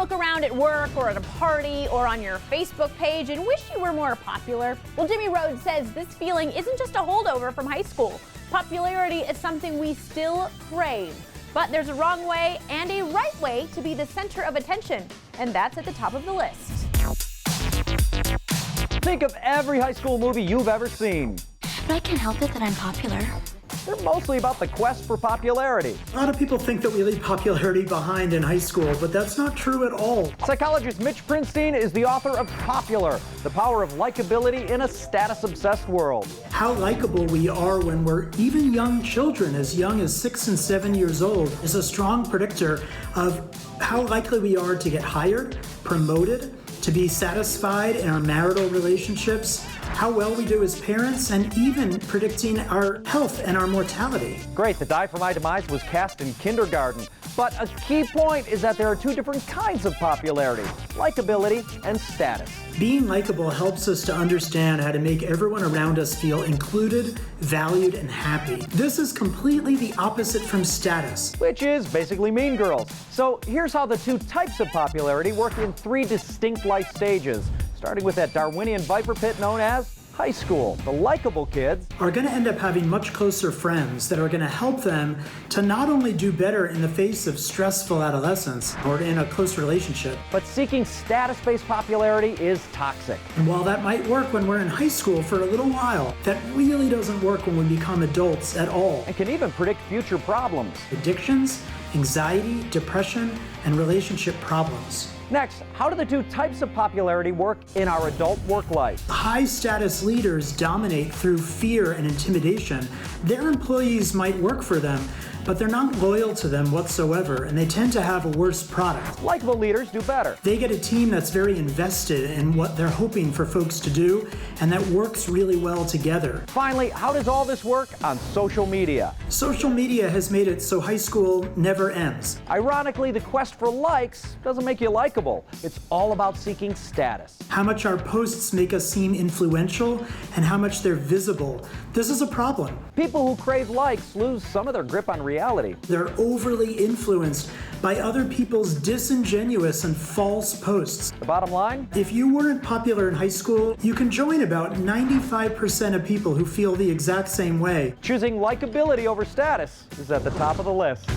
look around at work or at a party or on your Facebook page and wish you were more popular? Well, Jimmy Rhodes says this feeling isn't just a holdover from high school. Popularity is something we still crave. But there's a wrong way and a right way to be the center of attention, and that's at the top of the list. Think of every high school movie you've ever seen. But I can't help it that I'm popular. They're mostly about the quest for popularity. A lot of people think that we leave popularity behind in high school, but that's not true at all. Psychologist Mitch Prinstein is the author of Popular, The Power of Likability in a Status-Obsessed World. How likable we are when we're even young children, as young as 6 and 7 years old, is a strong predictor of how likely we are to get hired, promoted, to be satisfied in our marital relationships, how well we do as parents, and even predicting our health and our mortality. Great, The Die for My Demise was cast in kindergarten. But a key point is that there are two different kinds of popularity, likability and status. Being likable helps us to understand how to make everyone around us feel included, valued, and happy. This is completely the opposite from status, which is basically Mean Girls. So here's how the two types of popularity work in 3 distinct life stages, starting with that Darwinian viper pit known as high school. The likable kids are going to end up having much closer friends that are going to help them to not only do better in the face of stressful adolescence or in a close relationship, but seeking status-based popularity is toxic. And while that might work when we're in high school for a little while, that really doesn't work when we become adults at all. And can even predict future problems. Addictions, anxiety, depression, and relationship problems. Next, how do the two types of popularity work in our adult work life? High-status leaders dominate through fear and intimidation. Their employees might work for them, but they're not loyal to them whatsoever, and they tend to have a worse product. Likeable leaders do better. They get a team that's very invested in what they're hoping for folks to do, and that works really well together. Finally, how does all this work on social media? Social media has made it so high school never ends. Ironically, the quest for likes doesn't make you likable. It's all about seeking status. How much our posts make us seem influential and how much they're visible. This is a problem. People who crave likes lose some of their grip on reality. They're overly influenced by other people's disingenuous and false posts. The bottom line? If you weren't popular in high school, you can join about 95% of people who feel the exact same way. Choosing likability over status is at the top of the list.